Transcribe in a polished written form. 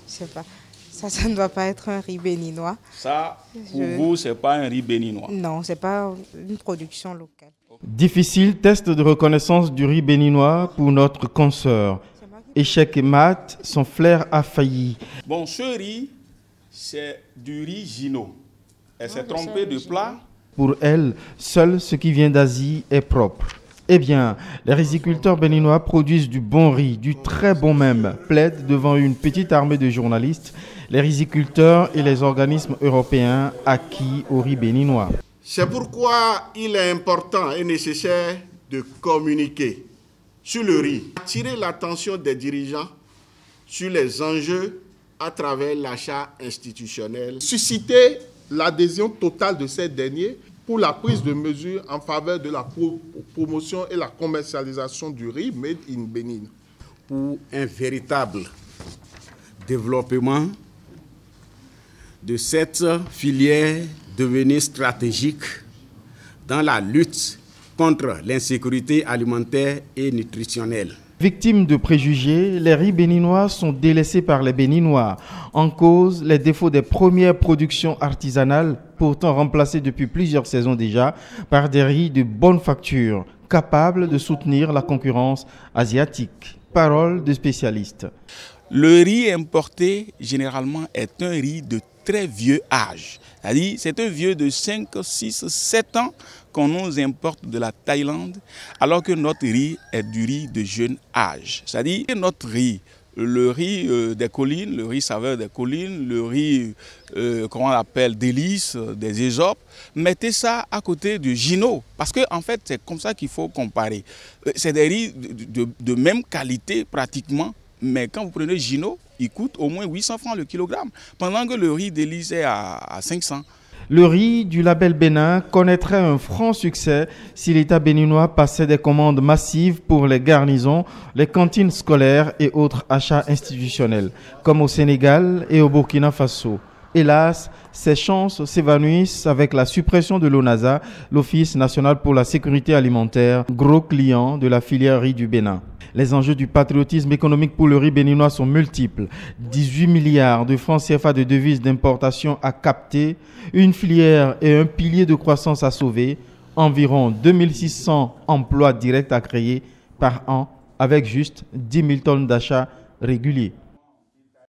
Je sais pas. Ça ne doit pas être un riz béninois. Ça, pour vous, ce n'est pas un riz béninois? Non, ce n'est pas une production locale. Difficile test de reconnaissance du riz béninois pour notre consoeur. Échec et mat, son flair a failli. Bon, ce riz, c'est du riz Gino. Elle s'est trompée de plat. Pour elle, seul ce qui vient d'Asie est propre. Eh bien, les riziculteurs béninois produisent du bon riz, du très bon même, plaident devant une petite armée de journalistes, les riziculteurs et les organismes européens acquis au riz béninois. C'est pourquoi il est important et nécessaire de communiquer sur le riz, attirer l'attention des dirigeants sur les enjeux à travers l'achat institutionnel, susciter l'adhésion totale de ces derniers pour la prise de mesures en faveur de la promotion et la commercialisation du riz made in Bénin. Pour un véritable développement de cette filière devenue stratégique dans la lutte contre l'insécurité alimentaire et nutritionnelle. Victimes de préjugés, les riz béninois sont délaissés par les Béninois. En cause, les défauts des premières productions artisanales, pourtant remplacées depuis plusieurs saisons déjà par des riz de bonne facture, capables de soutenir la concurrence asiatique. Parole de spécialistes. Le riz importé, généralement, est un riz de très vieux âge. C'est-à-dire, c'est un vieux de 5, 6, 7 ans qu'on nous importe de la Thaïlande, alors que notre riz est du riz de jeune âge. C'est-à-dire, notre riz, le riz des collines, le riz saveur des collines, le riz, comment on l'appelle, délices, des Ézopes, mettez ça à côté du Gino. Parce qu'en fait, c'est comme ça qu'il faut comparer. C'est des riz de même qualité pratiquement, mais quand vous prenez Gino, il coûte au moins 800 francs le kilogramme, pendant que le riz délice est à 500. Le riz du label Bénin connaîtrait un franc succès si l'État béninois passait des commandes massives pour les garnisons, les cantines scolaires et autres achats institutionnels, comme au Sénégal et au Burkina Faso. Hélas, ces chances s'évanouissent avec la suppression de l'ONASA, l'Office national pour la sécurité alimentaire, gros client de la filière riz du Bénin. Les enjeux du patriotisme économique pour le riz béninois sont multiples. 18 milliards de francs CFA de devises d'importation à capter, une filière et un pilier de croissance à sauver, environ 2600 emplois directs à créer par an avec juste 10 000 tonnes d'achats réguliers.